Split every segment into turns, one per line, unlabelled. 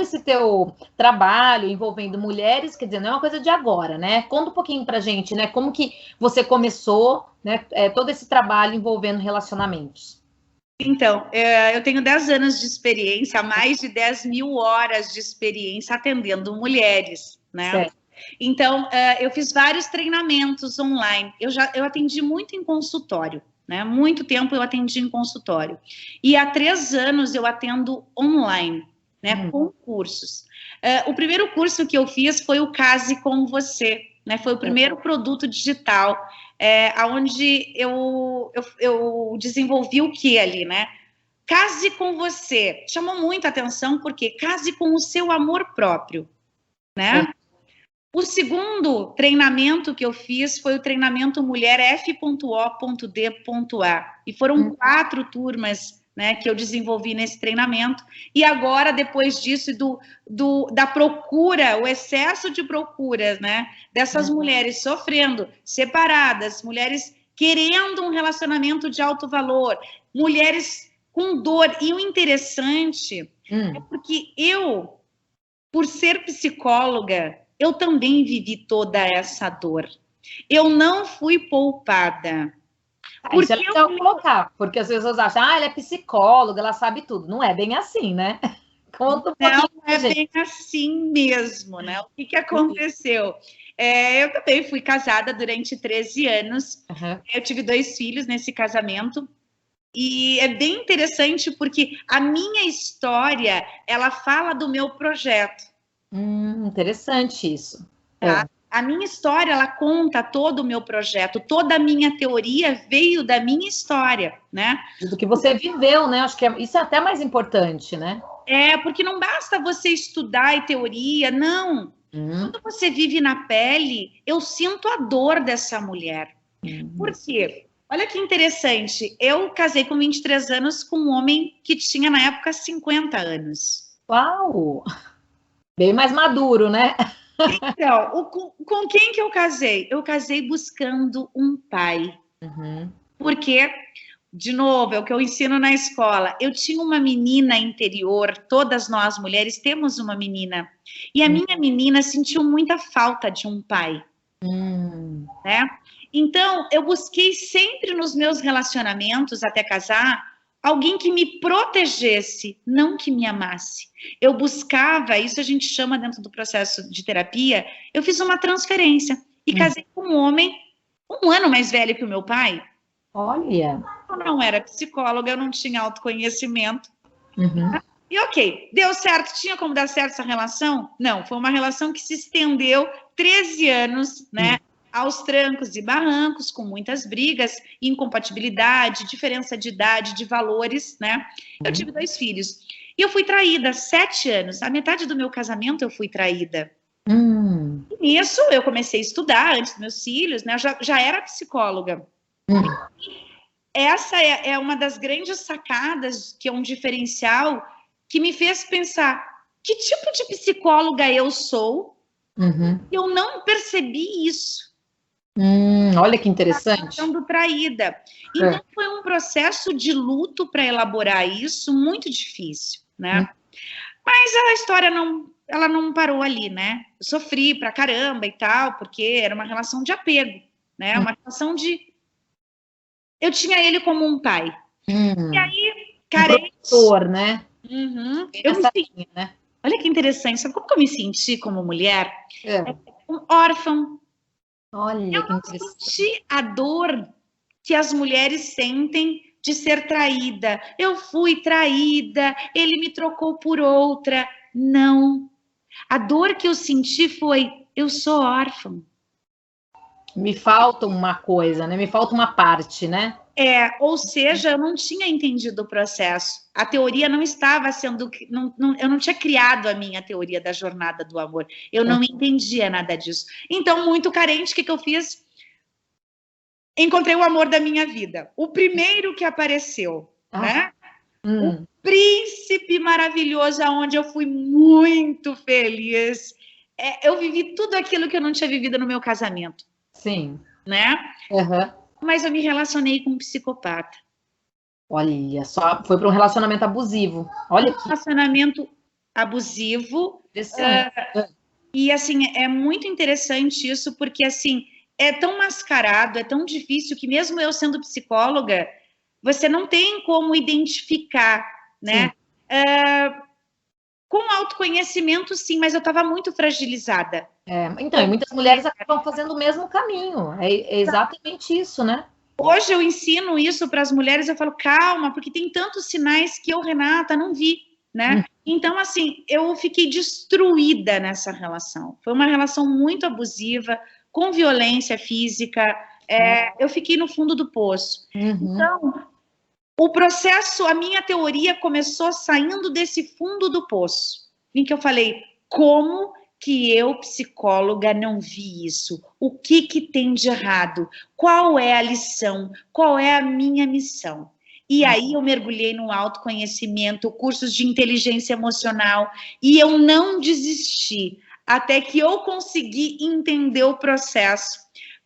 esse teu trabalho envolvendo mulheres, quer dizer, não é uma coisa de agora, né? Conta um pouquinho pra gente, né? Como que você começou, né? Todo esse trabalho envolvendo relacionamentos.
Então, eu tenho 10 anos de experiência, mais de 10 mil horas de experiência atendendo mulheres, né?
Certo.
Então, eu fiz vários treinamentos online. Eu atendi muito em consultório, né? Muito tempo eu atendi em consultório. E há 3 anos eu atendo online, né? Com cursos. O primeiro curso que eu fiz foi o Case com Você, né? Foi o primeiro produto digital, onde eu desenvolvi o que ali, né? Case com você. Chamou muita atenção porque case com o seu amor próprio, né? O segundo treinamento que eu fiz foi o treinamento Mulher F.O.D.A. E foram 4 turmas, né, que eu desenvolvi nesse treinamento. E agora, depois disso, da procura, o excesso de procuras, né, dessas mulheres sofrendo, separadas, mulheres querendo um relacionamento de alto valor, mulheres com dor. E o interessante é porque eu, por ser psicóloga, eu também vivi toda essa dor. Eu não fui poupada.
Isso é legal colocar, porque as pessoas acham, ela é psicóloga, ela sabe tudo. Não é bem assim, né? Conta um pouquinho.
Não é bem assim mesmo, né? O que aconteceu? Eu também fui casada durante 13 anos. Eu tive 2 filhos nesse casamento. E é bem interessante porque a minha história, ela fala do meu projeto.
Interessante isso.
Tá? A minha história, ela conta todo o meu projeto, toda a minha teoria veio da minha história, né?
Do que você viveu, né? Acho que isso é até mais importante, né?
Porque não basta você estudar e teoria, não. Quando você vive na pele, eu sinto a dor dessa mulher. Por quê? Olha que interessante, eu casei com 23 anos com um homem que tinha, na época, 50 anos.
Uau! Bem mais maduro, né?
Então, com quem que eu casei? Eu casei buscando um pai. Porque, de novo, é o que eu ensino na escola. Eu tinha uma menina interior, todas nós mulheres temos uma menina. E a minha menina sentiu muita falta de um pai. Né? Então, eu busquei sempre nos meus relacionamentos, até casar, alguém que me protegesse, não que me amasse. Eu buscava, isso a gente chama dentro do processo de terapia, eu fiz uma transferência e casei com um homem 1 ano mais velho que o meu pai.
Olha!
Eu não era psicóloga, eu não tinha autoconhecimento. E ok, deu certo, tinha como dar certo essa relação? Não, foi uma relação que se estendeu 13 anos, né? Aos trancos e barrancos, com muitas brigas, incompatibilidade, diferença de idade, de valores, né? Eu tive 2 filhos. E eu fui traída 7 anos. A metade do meu casamento eu fui traída. E nisso eu comecei a estudar antes dos meus filhos, né? Eu já era psicóloga. Essa é uma das grandes sacadas, que é um diferencial, que me fez pensar, que tipo de psicóloga eu sou? Eu não percebi isso.
Olha que interessante.
Sendo traída. Então, foi um processo de luto para elaborar isso, muito difícil, né? Mas a história ela não parou ali, né? Eu sofri pra caramba e tal, porque era uma relação de apego, né? Uma relação de... Eu tinha ele como um pai. E aí, carente...
Professor, né?
Eu me senti... né? Olha que interessante. Sabe como que eu me senti como mulher? Um órfão.
Olha,
eu não senti a dor que as mulheres sentem de ser traída. Eu fui traída, ele me trocou por outra. Não. A dor que eu senti foi, eu sou órfã.
Me falta uma coisa, né? Me falta uma parte, né?
Ou seja, eu não tinha entendido o processo. A teoria não estava sendo... eu não tinha criado a minha teoria da jornada do amor. Eu não entendia nada disso. Então, muito carente, o que eu fiz? Encontrei o amor da minha vida. O primeiro que apareceu, né? O príncipe maravilhoso, onde eu fui muito feliz. Eu vivi tudo aquilo que eu não tinha vivido no meu casamento.
Sim.
Né? Mas eu me relacionei com um psicopata.
Olha, só foi para um relacionamento abusivo. Olha que...
relacionamento abusivo. E, assim, é muito interessante isso, porque, assim, é tão mascarado, é tão difícil, que mesmo eu sendo psicóloga, você não tem como identificar, né? Com autoconhecimento, sim, mas eu estava muito fragilizada.
Então, e muitas mulheres acabam fazendo o mesmo caminho. É exatamente isso, né?
Hoje eu ensino isso para as mulheres, eu falo, calma, porque tem tantos sinais que eu, Renata, não vi, né? Então, assim, eu fiquei destruída nessa relação. Foi uma relação muito abusiva, com violência física, eu fiquei no fundo do poço. Então, o processo, a minha teoria começou saindo desse fundo do poço, em que eu falei, como que eu, psicóloga, não vi isso? O que tem de errado? Qual é a lição? Qual é a minha missão? E aí eu mergulhei no autoconhecimento, cursos de inteligência emocional, e eu não desisti, até que eu consegui entender o processo,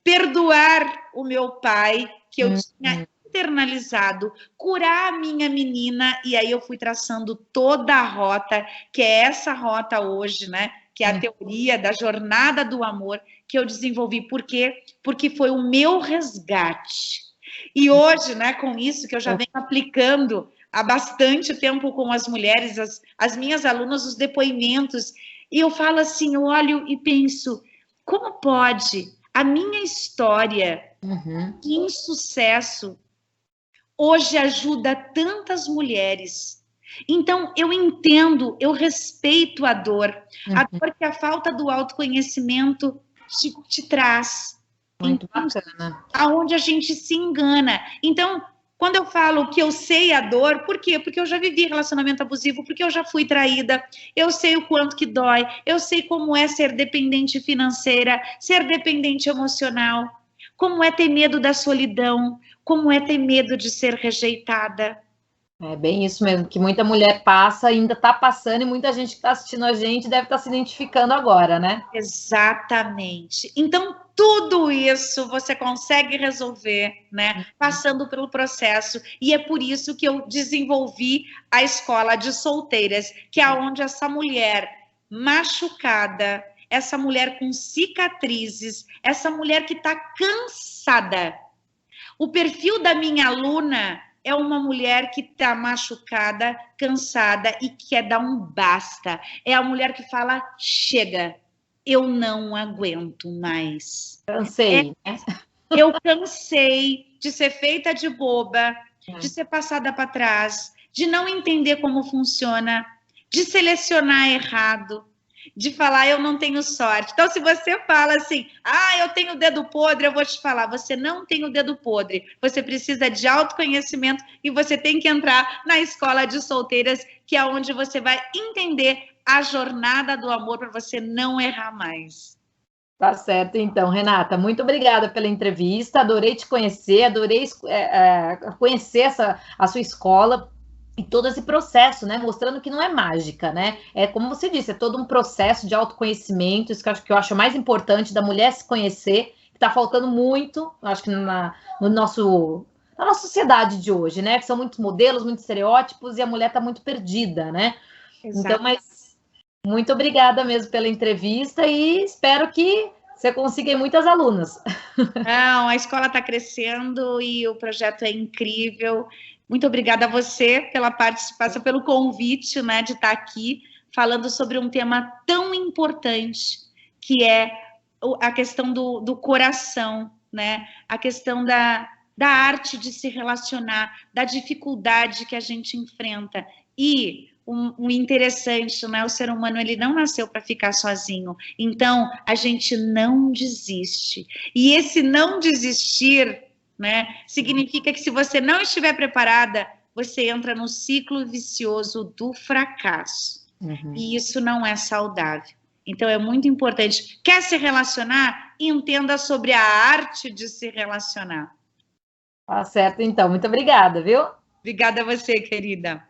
perdoar o meu pai, que eu tinha internalizado, curar a minha menina, e aí eu fui traçando toda a rota, que é essa rota hoje, né? Que é a teoria da jornada do amor que eu desenvolvi. Por quê? Porque foi o meu resgate. E hoje, né, com isso que eu já venho aplicando há bastante tempo com as mulheres, as minhas alunas, os depoimentos, e eu falo assim, eu olho e penso, como pode a minha história de insucesso hoje ajuda tantas mulheres? Então, eu entendo, eu respeito a dor que a falta do autoconhecimento te traz.
Muito bacana.
Aonde a gente se engana. Então, quando eu falo que eu sei a dor, por quê? Porque eu já vivi relacionamento abusivo, porque eu já fui traída, eu sei o quanto que dói, eu sei como é ser dependente financeira, ser dependente emocional, como é ter medo da solidão, como é ter medo de ser rejeitada.
É bem isso mesmo, que muita mulher passa, ainda está passando, e muita gente que está assistindo a gente deve estar se identificando agora, né?
Exatamente. Então, tudo isso você consegue resolver, né? Passando pelo processo. E é por isso que eu desenvolvi a escola de solteiras, que é onde essa mulher machucada, essa mulher com cicatrizes, essa mulher que está cansada. O perfil da minha aluna é uma mulher que está machucada, cansada e quer dar um basta. É a mulher que fala, chega, eu não aguento mais.
Cansei, né?
Eu cansei de ser feita de boba, de ser passada para trás, de não entender como funciona, de selecionar errado, de falar, eu não tenho sorte. Então, se você fala assim, eu tenho o dedo podre, eu vou te falar, você não tem o dedo podre. Você precisa de autoconhecimento e você tem que entrar na escola de solteiras, que é onde você vai entender a jornada do amor para você não errar mais.
Tá certo, então, Renata, muito obrigada pela entrevista, adorei te conhecer, adorei conhecer a sua escola, e todo esse processo, né, mostrando que não é mágica, né, é como você disse, é todo um processo de autoconhecimento, isso que eu acho mais importante, da mulher se conhecer, que está faltando muito, acho que na nossa sociedade de hoje, né, que são muitos modelos, muitos estereótipos, e a mulher está muito perdida, né. Exato. Então, mas muito obrigada mesmo pela entrevista, e espero que você consiga muitas alunas.
Não, a escola está crescendo e o projeto é incrível. Muito obrigada a você pela participação, pelo convite, né, de estar aqui falando sobre um tema tão importante, que é a questão do coração, né, a questão da arte de se relacionar, da dificuldade que a gente enfrenta. E o interessante, né, o ser humano, ele não nasceu para ficar sozinho. Então, a gente não desiste. E esse não desistir, né, significa que se você não estiver preparada, você entra no ciclo vicioso do fracasso. E isso não é saudável. Então, é muito importante. Quer se relacionar? Entenda sobre a arte de se relacionar.
Tá certo, então. Muito obrigada, viu?
Obrigada a você, querida.